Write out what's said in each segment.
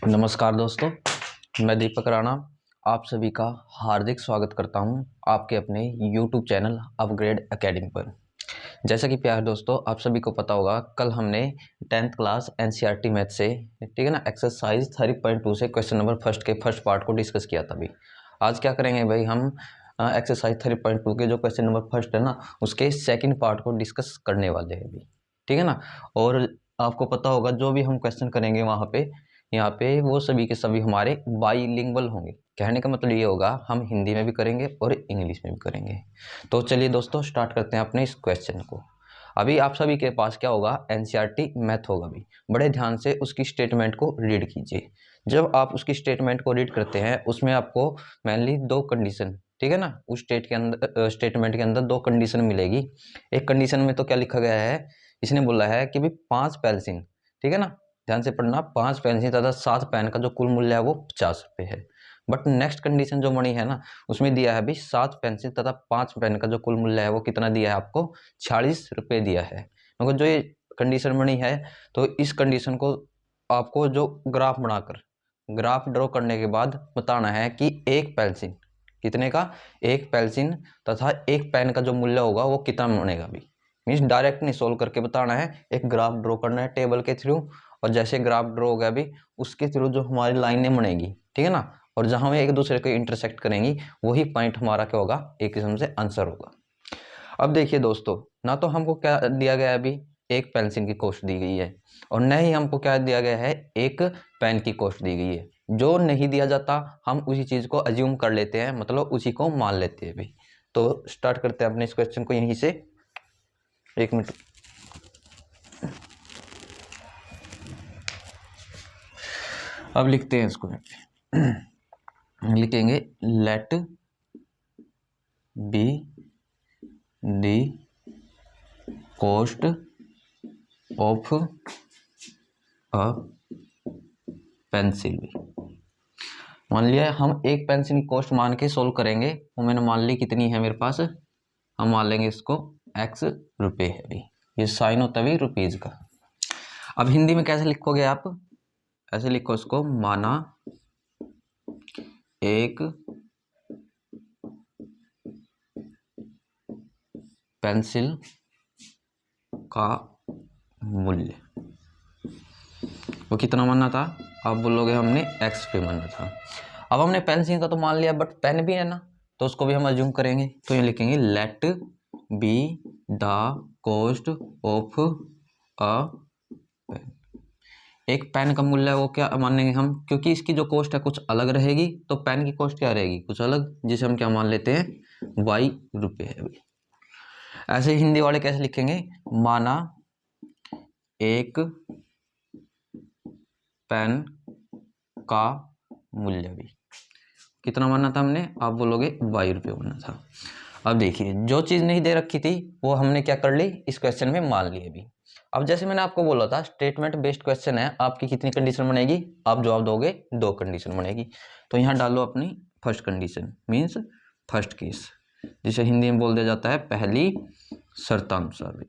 नमस्कार दोस्तों, मैं दीपक राणा आप सभी का हार्दिक स्वागत करता हूं आपके अपने YouTube चैनल अपग्रेड एकेडमी पर। जैसा कि प्यारे दोस्तों, आप सभी को पता होगा कल हमने 10th क्लास NCERT मैथ से ठीक है ना एक्सरसाइज 3.2 से क्वेश्चन नंबर फर्स्ट के फर्स्ट पार्ट को डिस्कस किया था। अभी आज क्या करेंगे भाई, हम एक्सरसाइज 3.2 के जो क्वेश्चन नंबर फर्स्ट है ना उसके सेकेंड पार्ट को डिस्कस करने वाले हैं अभी, ठीक है ना। और आपको पता होगा जो भी हम क्वेश्चन करेंगे वहाँ पे यहाँ पे वो सभी के सभी हमारे बाईलिंगुअल होंगे। कहने का मतलब ये होगा हम हिंदी में भी करेंगे और इंग्लिश में भी करेंगे। तो चलिए दोस्तों स्टार्ट करते हैं अपने इस क्वेश्चन को। अभी आप सभी के पास क्या होगा, NCERT मैथ होगा। भी बड़े ध्यान से उसकी स्टेटमेंट को रीड कीजिए। जब आप उसकी स्टेटमेंट को रीड करते हैं उसमें आपको मेनली दो कंडीशन, ठीक है ना, उस स्टेटमेंट के अंदर दो कंडीशन मिलेगी। एक कंडीशन में तो क्या लिखा गया है, इसने बोला है कि भाई 5 पेंसिल, ठीक है ना, ध्यान से पढ़ना, 5 पेंसिल तथा 7 पेन का जो कुल मूल्य है वो 50 रुपये है। बट नेक्स्ट कंडीशन जो बनी है ना उसमें दिया है भी 7 पेंसिल तथा 5 पेन का जो कुल मूल्य है वो कितना दिया है आपको, 46 रुपये दिया है। मगर जो ये कंडीशन बनी है तो इस कंडीशन को आपको जो ग्राफ बनाकर ग्राफ ड्रॉ करने के बाद बताना है कि एक पेंसिल कितने का, एक पेंसिल तथा एक पेन का जो मूल्य होगा वो कितना बनेगा। भी मीन्स डायरेक्ट नहीं सोल्व करके बताना है, एक ग्राफ ड्रॉ करना है टेबल के थ्रू, और जैसे ग्राफ ड्रॉ हो गया अभी उसके थ्रू जो हमारी लाइनें बनेगी, ठीक है ना, और जहां वे एक दूसरे को इंटरसेक्ट करेंगी वही पॉइंट हमारा क्या होगा, एक किस्म से आंसर होगा। अब देखिए दोस्तों, ना तो हमको क्या दिया गया है अभी, एक पेंसिल की कॉस्ट दी गई है, और न ही हमको क्या दिया गया है, एक पेन की कॉस्ट दी गई है। जो नहीं दिया जाता हम उसी चीज को अज्यूम कर लेते हैं, मतलब उसी को मान लेते हैं अभी। तो स्टार्ट करते हैं अपने इस क्वेश्चन को यहीं से। एक मिनट, अब लिखते हैं इसको। लिखेंगे let be the cost of a pencil. मान लिया हम एक पेंसिल की कॉस्ट मान के सोल्व करेंगे, वो मैंने मान ली कितनी है मेरे पास, हम मान लेंगे इसको x रुपये है। भी ये साइन होता है भी रुपीज का। अब हिंदी में कैसे लिखोगे आप, ऐसे लिखो इसको, माना एक पेंसिल का मूल्य, वो कितना मानना था, आप बोलोगे हमने x पे मानना था। अब हमने पेंसिल का तो मान लिया, बट पेन भी है ना, तो उसको भी हम अज्यूम करेंगे। तो ये लिखेंगे let be the cost of a pen. एक पेन का मूल्य वो क्या मानेंगे हम, क्योंकि इसकी जो कॉस्ट है कुछ अलग रहेगी, तो पेन की कॉस्ट क्या रहेगी, कुछ अलग, जिसे हम क्या मान लेते हैं, y रुपये है। ऐसे हिंदी वाले कैसे लिखेंगे, माना एक पेन का मूल्य भी कितना माना था हमने, आप बोलोगे 22 रुपये माना था। अब देखिए जो चीज नहीं दे रखी थी वो हमने क्या कर ली, इस क्वेश्चन में मान ली अभी। अब जैसे मैंने आपको बोला था स्टेटमेंट बेस्ड क्वेश्चन है, आपकी कितनी कंडीशन बनेगी, आप जवाब दोगे दो कंडीशन बनेगी। तो यहाँ डालो अपनी first condition, means first case, जिसे हिंदी में बोल दिया जाता है पहली शर्तानुसार।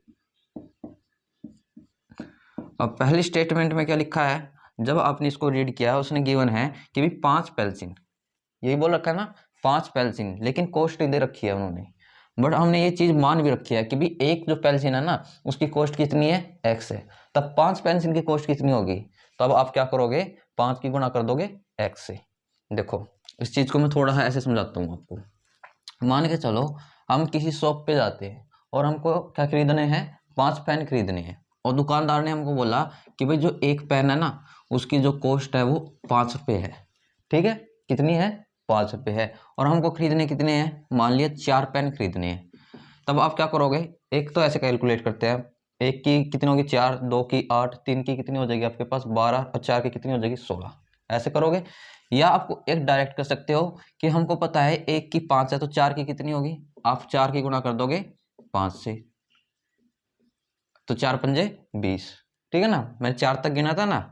अब पहली स्टेटमेंट में क्या लिखा है, जब आपने इसको रीड किया उसने गिवन है कि भी 5 पेंसिल, यही बोल रखा है ना, 5 पेंसिल, लेकिन कॉस्ट दे रखी है उन्होंने। बट हमने ये चीज मान भी रखी है कि भी एक जो पेंसिल है ना उसकी कॉस्ट कितनी है, x है, तब 5 पेंसिल की कॉस्ट कितनी होगी, तो अब आप क्या करोगे, 5 की गुणा कर दोगे x से। देखो इस चीज को मैं थोड़ा सा ऐसे समझाता हूँ आपको। मान के चलो हम किसी शॉप पे जाते हैं और हमको क्या खरीदने हैं, 5 पेन खरीदने हैं, और दुकानदार ने हमको बोला कि भाई जो एक पेन है ना उसकी जो कॉस्ट है वो 5 रुपये है, ठीक है, कितनी है, 5 रुपये है, और हमको खरीदने कितने हैं, मान लिया 4 पेन खरीदने हैं। तब आप क्या करोगे, एक तो ऐसे कैलकुलेट करते हैं, एक की कितनी होगी 4, दो की 8, तीन की कितनी हो जाएगी आपके पास 12, और 4 की कितनी हो जाएगी 16, ऐसे करोगे। या आपको एक डायरेक्ट कर सकते हो कि हमको पता है एक की 5 है तो 4 की कितनी होगी, आप 4 की गुणा कर दोगे 5 से, तो 4 पंजे 20, ठीक है ना। मैंने 4 तक गिना था ना,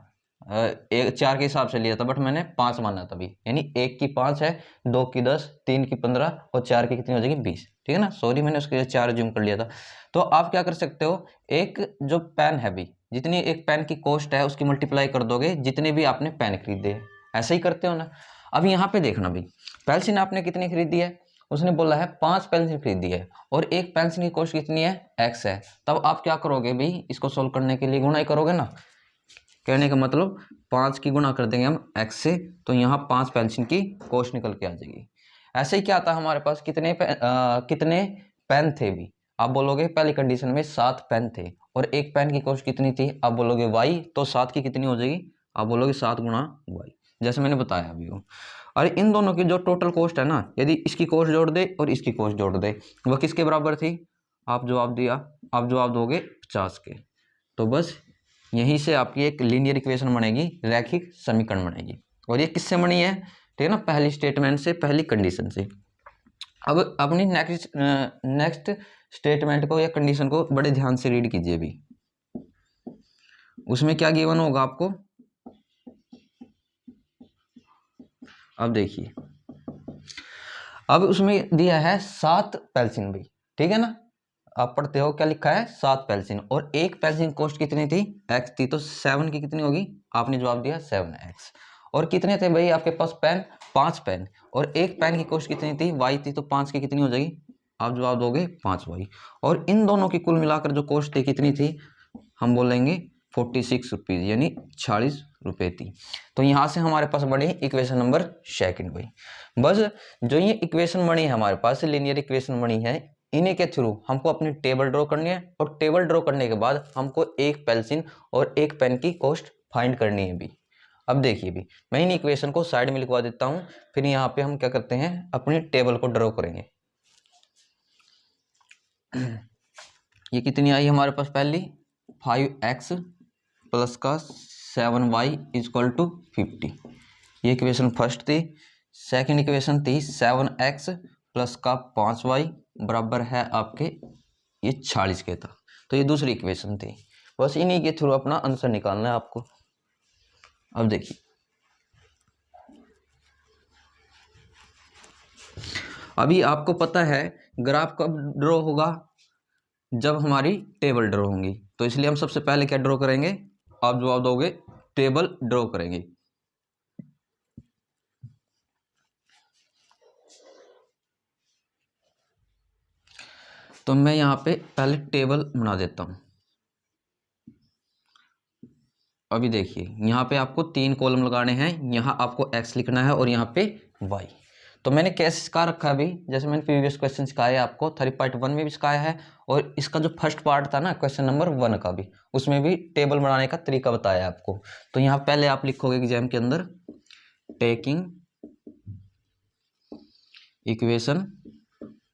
एक 4 के हिसाब से लिया था, बट मैंने 5 माना था अभी, यानी एक की 5 है, दो की 10, तीन की 15 और 4 की कितनी हो जाएगी 20, ठीक है ना। सॉरी मैंने उसके लिए 4 जूम कर लिया था। तो आप क्या कर सकते हो, एक जो पेन है भी जितनी एक पेन की कॉस्ट है उसकी मल्टीप्लाई कर दोगे जितने भी आपने पेन खरीदे। ऐसे ही करते हो ना। अब यहाँ पे देखना भाई, पेंसिल आपने कितनी खरीदी है, उसने बोला है 5 पेंसिल खरीदी है और एक पेंसिल की कॉस्ट कितनी है, x है। तब आप क्या करोगे भाई, इसको सोल्व करने के लिए गुणा ही करोगे ना। कहने का मतलब 5 की गुणा कर देंगे हम x से, तो यहाँ 5 पेंसिल की कॉस्ट निकल के आ जाएगी। ऐसे ही क्या आता हमारे पास, कितने पेन थे भी, आप बोलोगे पहली कंडीशन में 7 पेन थे और एक पेन की कॉस्ट कितनी थी, आप बोलोगे y, तो 7 की कितनी हो जाएगी, आप बोलोगे 7 गुणा y, जैसे मैंने बताया अभी वो। और इन दोनों की जो टोटल कॉस्ट है ना, यदि इसकी कॉस्ट जोड़ दे और इसकी कॉस्ट जोड़ दे, वह किसके बराबर थी, आप जवाब दिया, आप जवाब दोगे 50 के। तो बस यहीं से आपकी एक लीनियर इक्वेशन बनेगी, रैखिक समीकरण बनेगी। और ये किससे बनी है, ठीक है ना, पहली स्टेटमेंट से, पहली कंडीशन से। अब अपनी नेक्स्ट स्टेटमेंट को या कंडीशन को बड़े ध्यान से रीड कीजिए भी। उसमें क्या गिवन होगा आपको, अब देखिए, अब उसमें दिया है 7 पेंसिल भाई, ठीक है ना। आप पढ़ते हो क्या लिखा है, 7 पेंसिल और एक पेंसिल कॉस्ट कितनी थी, x थी, तो 7 की कितनी होगी, आपने जवाब दिया 7x। और कितने थे भाई आपके पास पेन, 5 पेन, और एक पेन की कॉस्ट कितनी थी, y थी, तो 5 की कितनी हो जाएगी, आप जवाब दोगे 5y। और इन दोनों की कुल मिलाकर जो कॉस्ट थी कितनी थी, हम बोलेंगे 46 रुपीज़, यानी 46 रुपये थी। तो यहाँ से हमारे पास बनी इक्वेशन नंबर सेकंड भाई। बस जो ये इक्वेशन बनी है हमारे पास, लीनियर इक्वेशन बनी है, इन्हीं के थ्रू हमको अपनी टेबल ड्रॉ करनी है और टेबल ड्रॉ करने के बाद हमको एक पेंसिल और एक पेन की कॉस्ट फाइंड करनी है भी। अब देखिए भी, मैं इन इक्वेशन को साइड में लिखवा देता हूँ, फिर यहाँ पे हम क्या करते हैं, अपनी टेबल को ड्रॉ करेंगे। ये कितनी आई हमारे पास, पहली 5x प्लस का 7y इक्वल टू 50, ये इक्वेशन फर्स्ट थी। सेकंड इक्वेशन थी 7x प्लस का 5y बराबर है आपके, ये 46 के था, तो ये दूसरी इक्वेशन थी। बस इन्हीं के थ्रू अपना आंसर निकालना है आपको। अब देखिए, अभी आपको पता है ग्राफ कब ड्रॉ होगा, जब हमारी टेबल ड्रॉ होंगी, तो इसलिए हम सबसे पहले क्या ड्रॉ करेंगे, आप जवाब दोगे टेबल ड्रॉ करेंगे। तो मैं यहाँ पे पहले टेबल बना देता हूँ। अभी देखिए, यहाँ पे आपको 3 कॉलम लगाने हैं, यहाँ आपको x लिखना है और यहाँ पे y। तो मैंने कैसे सिखा रखा है अभी, जैसे मैंने प्रीवियस क्वेश्चन सिखाया है आपको, 3 पार्ट 1 में भी सिखाया है, और इसका जो फर्स्ट पार्ट था ना क्वेश्चन नंबर 1 का भी, उसमें भी टेबल बनाने का तरीका बताया आपको। तो यहाँ पहले आप लिखोगे एग्जाम के अंदर, टेकिंग इक्वेशन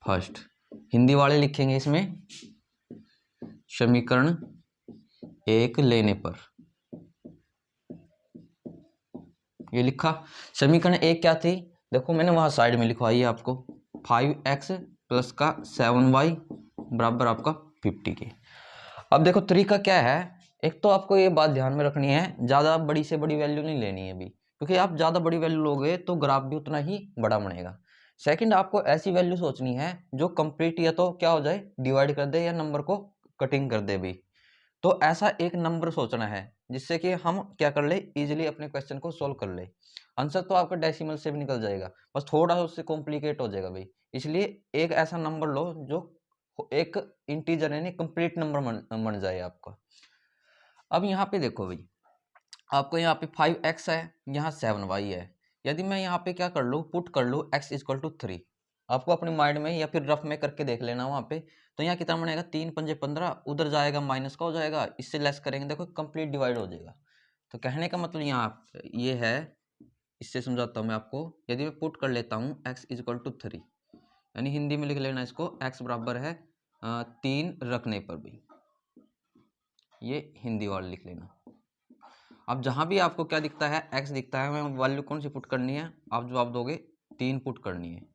फर्स्ट, हिंदी वाले लिखेंगे इसमें समीकरण एक लेने पर, ये लिखा। समीकरण एक क्या थी, देखो मैंने वहां साइड में लिखवाई है आपको, 5x प्लस का 7y बराबर आपका 50 के। अब देखो तरीका क्या है, एक तो आपको ये बात ध्यान में रखनी है, ज़्यादा बड़ी से बड़ी वैल्यू नहीं लेनी है अभी, क्योंकि आप ज़्यादा बड़ी वैल्यू लोगे तो ग्राफ भी उतना ही बड़ा बनेगा। सेकंड, आपको ऐसी वैल्यू सोचनी है जो कंप्लीट या तो क्या हो जाए, डिवाइड कर दे, या नंबर को कटिंग कर दे भी। तो ऐसा एक नंबर सोचना है जिससे कि हम क्या कर ले, इजीली अपने क्वेश्चन को सोल्व कर ले। आंसर तो आपका डेसिमल से भी निकल जाएगा, बस थोड़ा सा उससे कॉम्प्लिकेट हो जाएगा भाई। इसलिए एक ऐसा नंबर लो जो एक इंटीजर यानी कंप्लीट नंबर बन जाए आपका। अब यहाँ पे देखो भाई, आपको यहाँ पे 5x है, यहाँ 7y है। यदि मैं यहाँ पे क्या कर लूँ, पुट कर लूँ x इक्वल टू 3, आपको अपने माइंड में या फिर रफ में करके देख लेना वहाँ पे। तो यहाँ कितना बनेगा, 3 पंजे 15, उधर जाएगा माइनस का हो जाएगा, इससे लेस करेंगे देखो कंप्लीट डिवाइड हो जाएगा। तो कहने का मतलब यहाँ ये है, इससे समझाता हूँ मैं आपको। यदि मैं पुट कर लेता हूँ x इक्वल टू 3, यानी हिंदी में लिख लेना इसको, x बराबर है 3 रखने पर भी, ये हिंदी वाला लिख लेना। अब जहाँ भी आपको क्या दिखता है, x दिखता है, मैं वैल्यू कौन सी पुट करनी है, आप जवाब दोगे 3 पुट करनी है।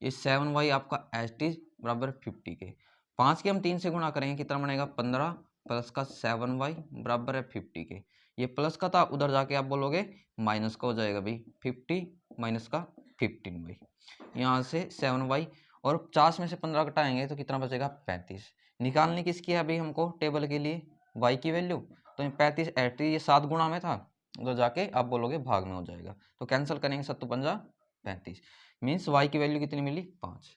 ये 7y आपका एट इज बराबर 50 के। 5 के हम 3 से गुणा करेंगे, कितना बनेगा 15 प्लस का 7y बराबर है 50 के। ये प्लस का था, उधर जाके आप बोलोगे माइनस का हो जाएगा भाई, 50 माइनस का 15 भाई। यहाँ से 7y और 50 में से 15 घटाएंगे तो कितना बचेगा 35। निकालने किसकी है अभी हमको टेबल के लिए, y की वैल्यू, तो 35 80 ये 7 गुणा में था, तो जाके आप बोलोगे भाग में हो जाएगा। तो कैंसिल करेंगे 7 पंजा 35, मीन्स वाई की वैल्यू कितनी मिली 5।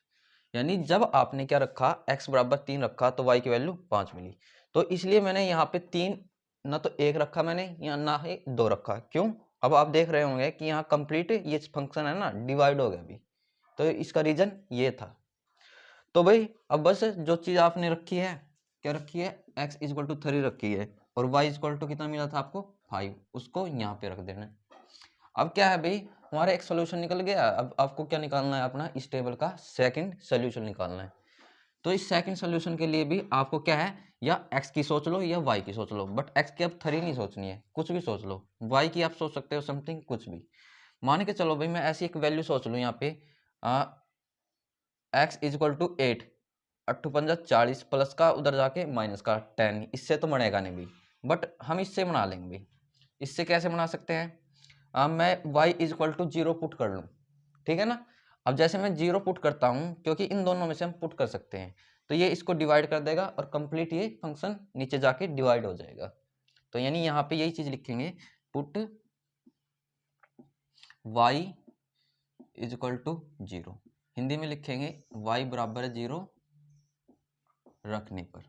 यानी जब आपने क्या रखा x बराबर 3 रखा तो y की वैल्यू 5 मिली। तो इसलिए मैंने यहाँ पे 3 ना तो 1 रखा मैंने या ना ही 2 रखा। क्यों? अब आप देख रहे होंगे कि यहाँ कंप्लीट ये फंक्शन है ना डिवाइड हो गया अभी, तो इसका रीजन ये था। तो भाई अब बस जो चीज आपने रखी है, क्या रखी है, x इक्वल टू 3 रखी है और y इक्वल टू कितना मिला था आपको 5, उसको यहाँ पे रख देना है। अब क्या है भाई, हमारा एक सोल्यूशन निकल गया। अब आपको क्या निकालना है, अपना इस टेबल का सेकंड सोल्यूशन निकालना है। तो इस सेकंड सोल्यूशन के लिए भी आपको क्या है, या x की सोच लो या y की सोच लो, बट x की अब 3 नहीं सोचनी है, कुछ भी सोच लो। y की आप सोच सकते हो समथिंग कुछ भी। मान के चलो भाई मैं ऐसी एक वैल्यू सोच लूँ यहाँ पे x इक्वल टू 8, 8 पंजा 40 प्लस का उधर जाके माइनस का 10, इससे तो बनेगा नहीं भी, बट हम इससे बना लेंगे भाई। इससे कैसे बना सकते हैं, मैं y इक्वल टू 0 पुट कर लूँ, ठीक है ना। अब जैसे मैं 0 पुट करता हूँ, क्योंकि इन दोनों में से हम पुट कर सकते हैं, तो ये इसको डिवाइड कर देगा और कंप्लीट ये फंक्शन नीचे जाके डिवाइड हो जाएगा। तो यानी यहाँ पे यही चीज लिखेंगे, put y equal to 0, Hindi में लिखेंगे y बराबर है 0 रखने पर।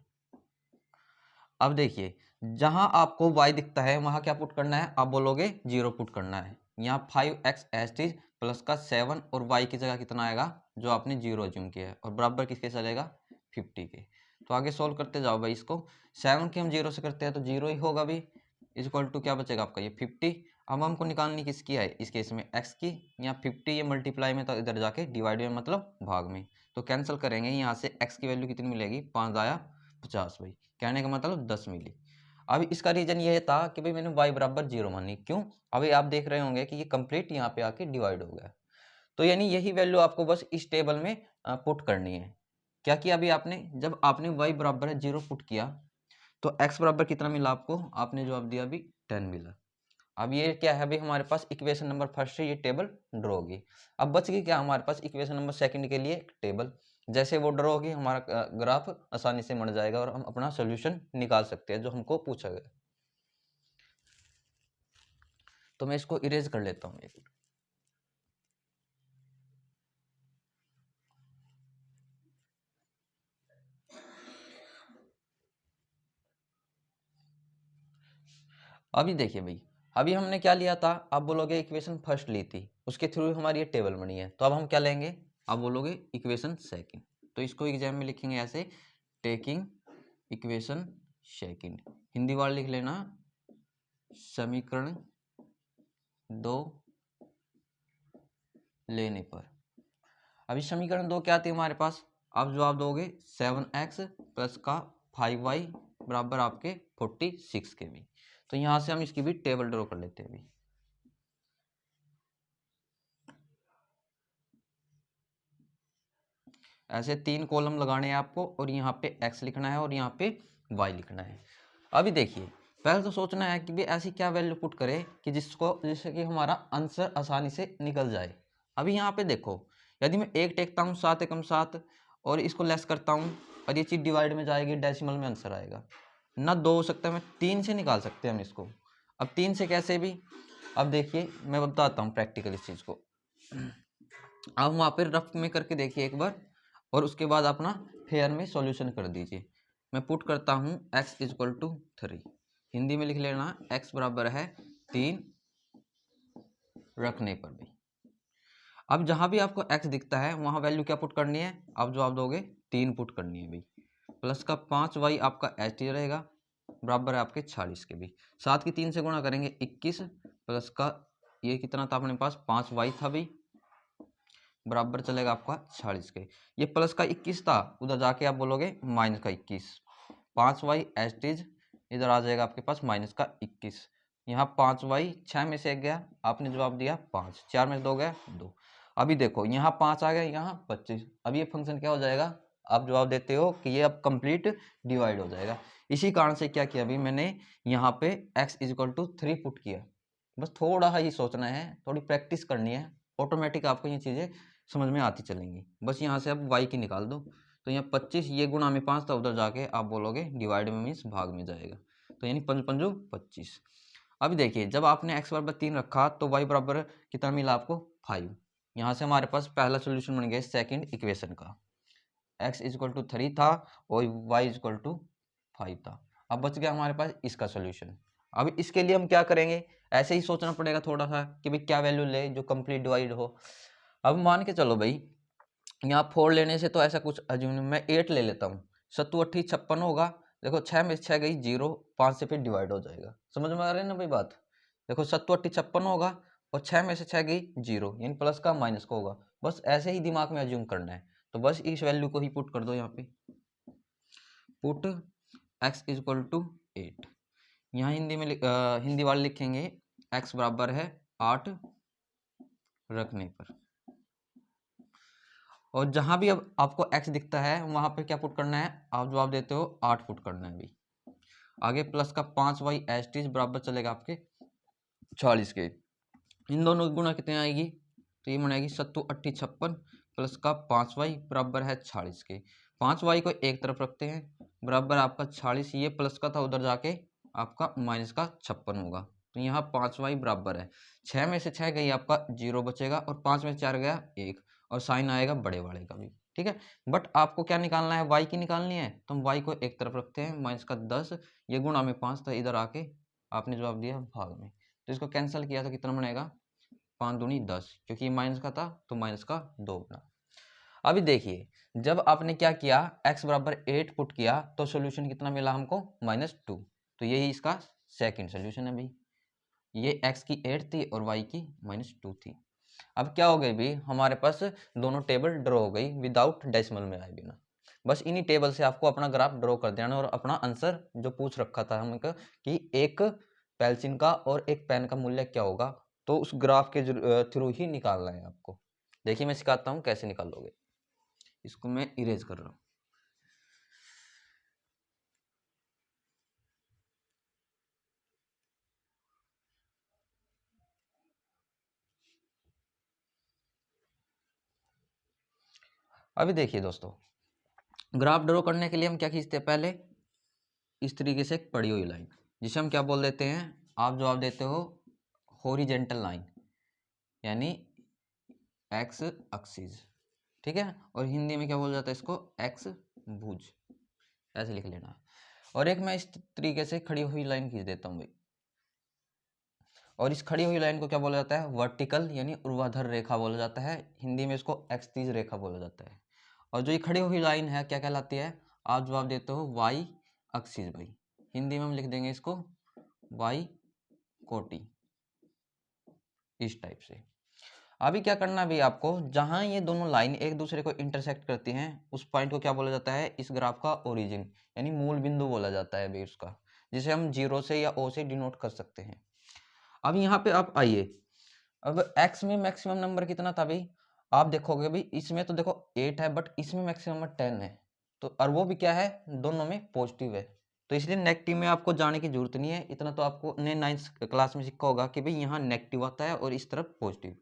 अब देखिए जहां आपको y दिखता है वहां क्या पुट करना है, आप बोलोगे 0 पुट करना है। यहाँ 5x एस्टीज प्लस का 7 और y की जगह कितना आएगा जो आपने 0 अज्यूम किया है, और बराबर किसके चलेगा 50 के। तो आगे सोल्व करते जाओ भाई इसको, 7 की हम 0 से करते हैं तो 0 ही होगा भी, इक्वल टू क्या बचेगा आपका ये 50। अब हमको निकालनी किसकी है इस केस में x की, यहाँ 50 ये मल्टीप्लाई में तो इधर जाके डिवाइड में मतलब भाग में, तो कैंसिल करेंगे यहाँ से x की वैल्यू कितनी मिलेगी 5 आया 50 भाई, कहने का मतलब 10 मिली। अब इसका रीजन ये था कि भाई मैंने y बराबर 0 मानी, क्यों, अभी आप देख रहे होंगे कि ये कंप्लीट यहाँ पे आके डिवाइड हो गया। तो यानी यही वैल्यू आपको बस इस टेबल में पुट करनी है। क्या किया अभी आपने, जब आपने y बराबर है 0 पुट किया तो x बराबर कितना मिला आपको, आपने जवाब दिया अभी 10 मिला। अब ये क्या है भाई, हमारे पास इक्वेशन नंबर फर्स्ट से ये टेबल ड्रॉ होगी। अब बच गई क्या हमारे पास इक्वेशन नंबर सेकंड के लिए एक टेबल, जैसे वो ड्रॉ होगी हमारा ग्राफ आसानी से बन जाएगा और हम अपना सोल्यूशन निकाल सकते हैं जो हमको पूछा गया। तो मैं इसको इरेज कर लेता हूँ एक। अभी देखिए भाई, अभी हमने क्या लिया था, आप बोलोगे इक्वेशन फर्स्ट ली थी, उसके थ्रू हमारी ये टेबल बनी है। तो अब हम क्या लेंगे, आप बोलोगे इक्वेशन सेकंड, तो इसको एग्जाम में लिखेंगे ऐसे, टेकिंग इक्वेशन सेकंड, हिंदी वाला लिख लेना समीकरण 2 लेने पर। अभी समीकरण 2 क्या आती है हमारे पास, आप जवाब दोगे 7x प्लस का 5y बराबर आपके 46 के भी। तो यहां से हम इसकी भी टेबल ड्रॉ कर लेते हैं अभी। ऐसे 3 कॉलम लगाने हैं आपको, और यहाँ पे x लिखना है और यहाँ पे y लिखना है। अभी देखिए पहले तो सोचना है कि भी ऐसी क्या वैल्यू पुट करे कि जिससे कि हमारा आंसर आसानी से निकल जाए। अभी यहाँ पे देखो, यदि मैं 1 टेकता हूँ 7 एकम 7 और इसको लेस करता हूँ और ये चीज डिवाइड में जाएगी, डेसिमल में आंसर आएगा ना। 2 हो सकता है, मैं 3 से निकाल सकते हैं हम इसको। अब 3 से कैसे भी, अब देखिए मैं बताता हूँ प्रैक्टिकल इस चीज को। आप वहाँ पर रफ में करके देखिए एक बार, और उसके बाद अपना फेयर में सॉल्यूशन कर दीजिए। मैं पुट करता हूँ x इक्वल टू 3, हिंदी में लिख लेना x बराबर है 3 रखने पर भी। अब जहां भी आपको x दिखता है वहां वैल्यू क्या पुट करनी है, आप जवाब दोगे 3 पुट करनी है भाई, प्लस का 5y आपका एच टी रहेगा बराबर है आपके 46 के भी। 7 की 3 से गुणा करेंगे 21 प्लस का ये कितना था अपने पास 5y था भाई, बराबर चलेगा आपका 46 के। ये प्लस का 21 था, उधर जाके आप बोलोगे माइनस का 21, 5y एस्टीज इधर आ जाएगा आपके पास माइनस का 21। यहाँ 5y 6 में से 1 गया, आपने जवाब दिया 5, 4 में से 2 गया 2। अभी देखो यहाँ 5 आ गया, यहाँ 25। अब ये फंक्शन क्या हो जाएगा, आप जवाब देते हो कि ये अब कंप्लीट डिवाइड हो जाएगा। इसी कारण से क्या किया अभी मैंने यहाँ पे x इक्वल टू 3 पुट किया। बस थोड़ा ही सोचना है, थोड़ी प्रैक्टिस करनी है, ऑटोमेटिक आपको ये चीज़ें समझ में आती चलेंगी। बस यहाँ से अब y की निकाल दो, तो यहाँ 25 ये गुणा में 5 था, उधर जाके आप बोलोगे डिवाइड में मीन्स भाग में जाएगा। तो यानी 5 पंजो 25। अभी देखिए जब आपने x बराबर 3 रखा तो y बराबर कितना मिला आपको 5। यहाँ से हमारे पास पहला सोल्यूशन बन गया सेकंड इक्वेशन का, x इक्वल टू 3 था और y इक्वल टू 5 था। अब बच गया हमारे पास इसका सोल्यूशन। अब इसके लिए हम क्या करेंगे, ऐसे ही सोचना पड़ेगा थोड़ा सा कि भाई क्या वैल्यू ले जो कंप्लीट डिवाइड हो। अब मान के चलो भाई यहाँ 4 लेने से तो ऐसा कुछ अज्यूम, मैं 8 ले लेता हूँ, 7 8 56 होगा। देखो 6 में 6 गई 0, 5 से फिर डिवाइड हो जाएगा। समझ में आ रही है ना भाई बात। देखो 7 8 56 होगा और 6 में से 6 गई 0, यानी प्लस का माइनस का होगा। बस ऐसे ही दिमाग में अज्यूम करना है। तो बस इस वैल्यू को ही पुट कर दो यहाँ पे, पुट x इक्वल टू 8। यहाँ हिंदी में हिंदी वाले लिखेंगे x बराबर है 8 रखने पर, और जहां भी अब आपको x दिखता है वहां पे क्या पुट करना है, आप जवाब देते हो 8 पुट करना है अभी। आगे प्लस का 5y एस टी बराबर चलेगा आपके 40 के। इन दोनों की गुणा कितने आएगी, तो ये बनेगी 7 8 56 प्लस का 5y बराबर है 40 के। 5y को एक तरफ रखते हैं, बराबर आपका 40, ये प्लस का था उधर जाके आपका माइनस का 56 होगा। तो यहाँ 5y बराबर है 6 में से 6 गई आपका 0 बचेगा और 5 में से 4 गया 1, और साइन आएगा बड़े वाले का भी, ठीक है। बट आपको क्या निकालना है, y की निकालनी है, तो हम y को एक तरफ रखते हैं, माइनस का 10, ये गुणा में 5 था, इधर आके आपने जवाब दिया भाग में, तो इसको कैंसिल किया तो कितना बनेगा 5 दूनी 10, क्योंकि ये माइनस का था तो माइनस का 2 बना। अभी देखिए जब आपने क्या किया x बराबर 8 पुट किया तो सोल्यूशन कितना मिला हमको -2, तो यही इसका सेकंड सोल्यूशन है भाई। ये x की 8 थी और y की -2 थी। अब क्या हो गई भाई, हमारे पास दोनों टेबल ड्रॉ हो गई विदाउट डेसिमल में आए बिना। बस इन्हीं टेबल से आपको अपना ग्राफ ड्रॉ कर देना और अपना आंसर जो पूछ रखा था हमको कि एक पेंसिल का और एक पेन का मूल्य क्या होगा, तो उस ग्राफ के थ्रू ही निकालना है आपको। देखिए मैं सिखाता हूँ कैसे निकालोगे। इसको मैं इरेज कर रहा हूँ। अभी देखिए दोस्तों, ग्राफ ड्रॉ करने के लिए हम क्या खींचते हैं, पहले इस तरीके से एक पड़ी हुई लाइन, जिसे हम क्या बोल देते हैं, आप जवाब देते हो हॉरिजेंटल लाइन, यानी एक्स एक्सिस, ठीक है। और हिंदी में क्या बोला जाता है इसको, एक्स भुज, ऐसे लिख लेना। और एक मैं इस तरीके से खड़ी हुई लाइन खींच देता हूँ भाई, और इस खड़ी हुई लाइन को क्या बोला जाता है, वर्टिकल यानी ऊर्ध्वाधर रेखा बोला जाता है, हिंदी में इसको एक्सतीज रेखा बोला जाता है। और जो ये खड़ी हुई लाइन है क्या कहलाती है, आप जवाब देते हो वाई एक्सिस भाई, हिंदी में हम लिख देंगे इसको वाई कोटि, इस टाइप से। अभी क्या करना है भाई आपको, जहां ये दोनों लाइन एक दूसरे को इंटरसेक्ट करती हैं उस पॉइंट को क्या बोला जाता है, इस ग्राफ का ओरिजिन यानी मूल बिंदु बोला जाता है भाई उसका, जिसे हम 0 से या O से डिनोट कर सकते हैं। अब यहाँ पे आप आइए, अब x में मैक्सिमम नंबर कितना था भाई, आप देखोगे भाई इसमें तो देखो 8 है बट इसमें मैक्सिमम नंबर 10 है, तो और वो भी क्या है, दोनों में पॉजिटिव है, तो इसलिए नेगेटिव में आपको जाने की जरूरत नहीं है। इतना तो आपको ने 9th क्लास में सीखा होगा कि भाई यहाँ नेगेटिव आता है और इस तरफ पॉजिटिव,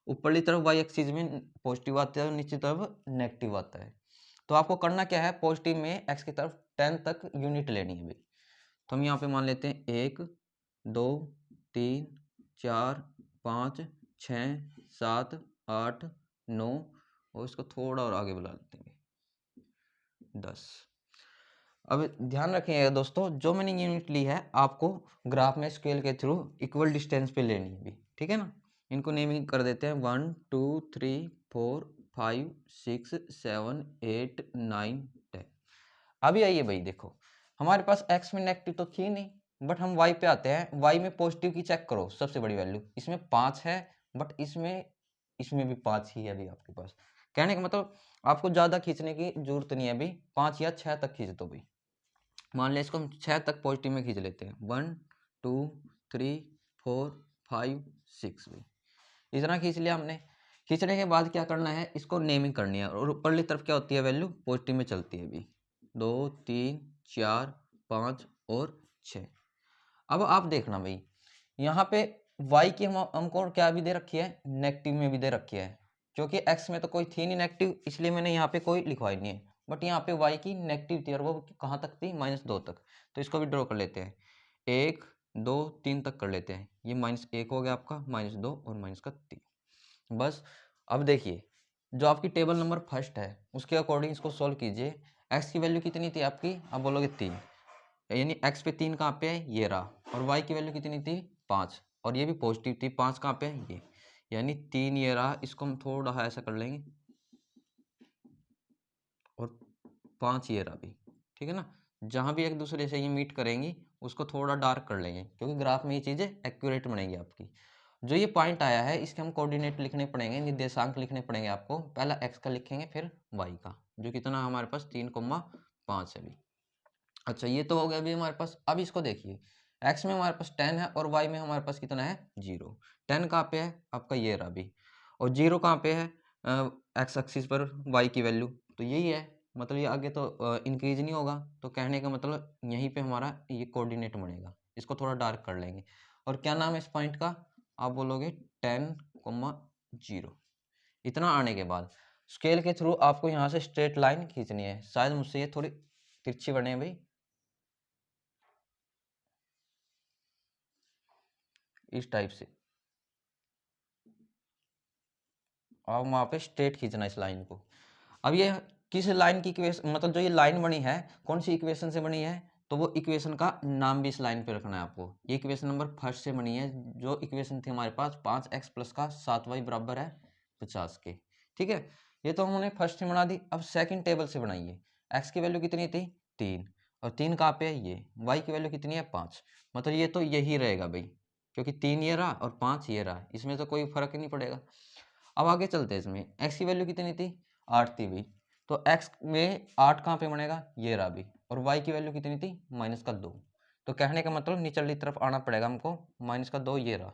ऊपरली तरफ वाई एक्सिस में पॉजिटिव आता है और नीचे तरफ नेगेटिव आता है। तो आपको करना क्या है, पॉजिटिव में x की तरफ 10 तक यूनिट लेनी है भाई। तो हम यहाँ पे मान लेते हैं 1 2 3 4 5 6 7 8 9, और इसको थोड़ा और आगे बुला लेते हैं 10। अब ध्यान रखिएगा दोस्तों, जो मैंने यूनिट ली है आपको ग्राफ में स्केल के थ्रू इक्वल डिस्टेंस पे लेनी है भी, ठीक है ना। इनको नेमिंग कर देते हैं 1 2 3 4 5 6 7 8 9 10। अभी आइए भाई देखो, हमारे पास x में नेगेटिव तो थी नहीं, बट हम y पे आते हैं। y में पॉजिटिव की चेक करो, सबसे बड़ी वैल्यू इसमें 5 है, बट इसमें इसमें भी 5 ही है अभी आपके पास। कहने का मतलब आपको ज़्यादा खींचने की जरूरत नहीं है अभी, 5 या 6 तक खींच दो भाई। मान लिया इसको हम 6 तक पॉजिटिव में खींच लेते हैं, 1 2 3 4 5 6 भाई, इतना खींच लिया हमने। खींचने के बाद क्या करना है, इसको नेमिंग करनी है, और ऊपरली तरफ क्या होती है, वैल्यू पॉजिटिव में चलती है अभी, 2 3 4 5 और 6। अब आप देखना भाई यहाँ पे y की हमको क्या भी दे रखी है, नेगेटिव में भी दे रखी है, क्योंकि x में तो कोई थी नहीं नेगेटिव, इसलिए मैंने यहाँ पे कोई लिखवाई नहीं है। बट यहाँ पे y की नेगेटिव थी और वो कहाँ तक थी, -2 तक, तो इसको भी ड्रॉ कर लेते हैं। 1 2 3 तक कर लेते हैं। ये -1 हो गया आपका, -2 और माइनस का 3। बस अब देखिए जो आपकी टेबल नंबर फर्स्ट है उसके अकॉर्डिंग इसको सोल्व कीजिए। एक्स की वैल्यू कितनी थी आपकी, अब बोलोगे 3, यानी एक्स पे 3 कहाँ पे है, ये रहा। और वाई की वैल्यू कितनी थी, 5, और ये भी पॉजिटिव थी, 5 कहाँ पे है, ये, यानी 3 ये रहा। इसको हम थोड़ा ऐसा कर लेंगे और 5 ये रहा भी, ठीक है ना। जहाँ भी एक दूसरे से ये मीट करेंगी उसको थोड़ा डार्क कर लेंगे, क्योंकि ग्राफ में ये चीज़ें एक्यूरेट बनेगी आपकी। जो ये पॉइंट आया है इसके हम कोऑर्डिनेट लिखने पड़ेंगे, निर्देशांक लिखने पड़ेंगे आपको। पहला एक्स का लिखेंगे, फिर वाई का, जो कितना हमारे पास 3,5 है अभी। अच्छा ये तो हो गया अभी हमारे पास। अब इसको देखिए, एक्स में हमारे पास 10 है और वाई में हमारे पास कितना है, 0। 10 कहाँ पे है आपका, ये रहा अभी, और 0 कहाँ पे है एक्स एक्सिस पर वाई की वैल्यू, तो यही है। मतलब ये आगे तो इंक्रीज नहीं होगा, तो कहने का मतलब यहीं पे हमारा ये कोऑर्डिनेट बनेगा। इसको थोड़ा डार्क कर लेंगे। और क्या नाम है इस पॉइंट का, आप बोलोगे 10,0। इतना आने के बाद स्केल के थ्रू आपको यहाँ से स्ट्रेट लाइन खींचनी है। शायद मुझसे ये थोड़ी तिरछी बने भाई, इस टाइप से आप वहाँ पे स्ट्रेट खींचना इस लाइन को। अब ये किस लाइन की इक्वेशन, मतलब जो ये लाइन बनी है कौन सी इक्वेशन से बनी है, तो वो इक्वेशन का नाम भी इस लाइन पे रखना है आपको। ये इक्वेशन नंबर फर्स्ट से बनी है, जो इक्वेशन थी हमारे पास 5x प्लस का 7y बराबर है 50 के, ठीक है। ये तो हमने फर्स्ट से बना दी। अब सेकंड टेबल से बनाइए। x की वैल्यू कितनी थी, 3, और 3 कहाँ पे है, ये। y की वैल्यू कितनी है, 5। मतलब ये तो यही रहेगा भाई, क्योंकि 3 ये रहा और 5 ये रहा, इसमें तो कोई फर्क ही नहीं पड़ेगा। अब आगे चलते हैं, इसमें x की वैल्यू कितनी थी, 8 थी भी, तो x में 8 कहाँ पे बनेगा, ये रहा भी। और y की वैल्यू कितनी थी, -2। तो कहने का मतलब निचली तरफ आना पड़ेगा हमको, -2 ये रहा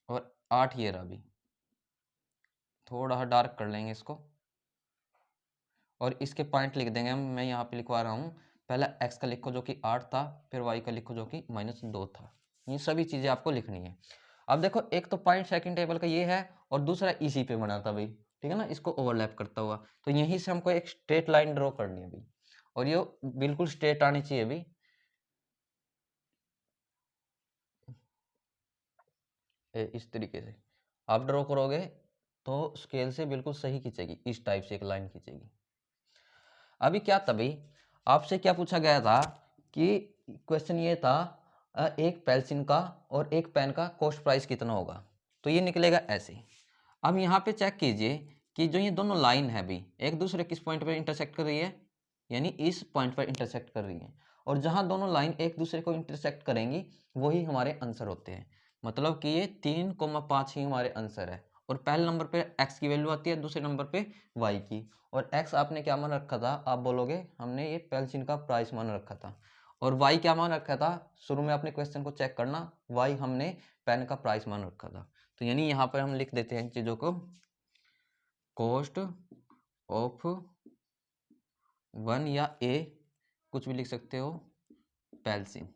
और 8 ये रहा भी। थोड़ा डार्क कर लेंगे इसको और इसके पॉइंट लिख देंगे हम। मैं यहाँ पे लिखवा रहा हूँ, पहला x का लिखो जो कि 8 था, फिर y का लिखो जो कि -2 था। ये सभी चीज़ें आपको लिखनी है। अब देखो एक तो पॉइंट सेकंड टेबल का ये है और दूसरा इसी पे बना था भाई, ठीक है ना, इसको ओवरलैप करता हुआ। तो यहीं से हमको एक स्ट्रेट लाइन ड्रॉ करनी है भाई, और ये बिल्कुल स्ट्रेट आनी चाहिए भाई। इस तरीके से आप ड्रॉ करोगे तो स्केल से बिल्कुल सही खींचेगी, इस टाइप से एक लाइन खींचेगी। अभी क्या था भाई, आपसे क्या पूछा गया था कि क्वेश्चन ये था एक पेंसिल का और एक पेन का कॉस्ट प्राइस कितना होगा, तो ये निकलेगा ऐसे। अब यहाँ पे चेक कीजिए कि जो ये दोनों लाइन है भी एक दूसरे किस पॉइंट पर इंटरसेक्ट कर रही है, यानी इस पॉइंट पर इंटरसेक्ट कर रही है। और जहाँ दोनों लाइन एक दूसरे को इंटरसेक्ट करेंगी वही हमारे आंसर होते हैं। मतलब कि ये 3,5 ही हमारे आंसर है। और पहले नंबर पे x की वैल्यू आती है, दूसरे नंबर पे y की। और x आपने क्या मान रखा था, आप बोलोगे हमने ये पेंसिल का प्राइस मान रखा था। और y क्या मान रखा था, शुरू में आपने क्वेश्चन को चेक करना, y हमने पेन का प्राइस मान रखा था। तो यानी यहाँ पर हम लिख देते हैं इन चीज़ों को, कॉस्ट ऑफ वन या ए कुछ भी लिख सकते हो पेंसिल।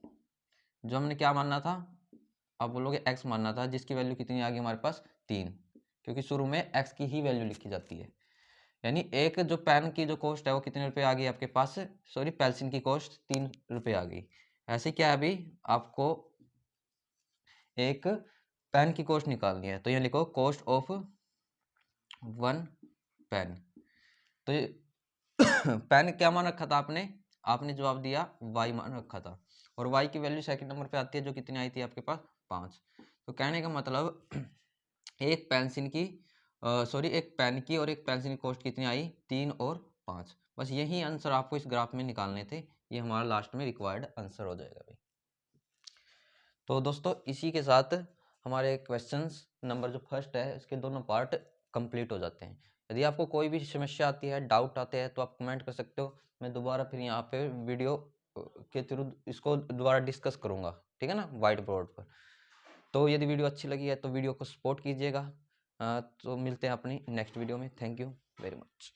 जो हमने क्या मानना था, आप बोलोगे x मानना था, जिसकी वैल्यू कितनी आ गई हमारे पास, 3, क्योंकि शुरू में x की ही वैल्यू लिखी जाती है। यानी एक जो पेन की जो कॉस्ट है वो कितने रुपए आ गई आपके पास, सॉरी पेंसिल की कॉस्ट 3 रुपये आ गई। ऐसे क्या है अभी आपको एक पेन की कॉस्ट निकालनी है, तो ये लिखो कॉस्ट ऑफ वन पेन। तो ये पेन क्या मान रखा था आपने, आपने जवाब दिया y मान रखा था। और y की वैल्यू सेकंड नंबर पे आती है, जो कितनी आई थी आपके पास, 5। तो कहने का मतलब एक पेंसिल की सॉरी एक पेन की और एक पेंसिल की कॉस्ट कितनी आई, 3 और 5। बस यही आंसर आपको इस ग्राफ में निकालने थे। ये हमारा लास्ट में रिक्वायर्ड आंसर हो जाएगा भाई। तो दोस्तों इसी के साथ हमारे क्वेश्चंस नंबर जो फर्स्ट है इसके दोनों पार्ट कंप्लीट हो जाते हैं। यदि आपको कोई भी समस्या आती है, डाउट आते हैं, तो आप कमेंट कर सकते हो। मैं दोबारा फिर यहाँ पे वीडियो के थ्रू इसको दोबारा डिस्कस करूँगा, ठीक है ना, वाइट बोर्ड पर। तो यदि वीडियो अच्छी लगी है तो वीडियो को सपोर्ट कीजिएगा। तो मिलते हैं अपनी नेक्स्ट वीडियो में। Thank you very much.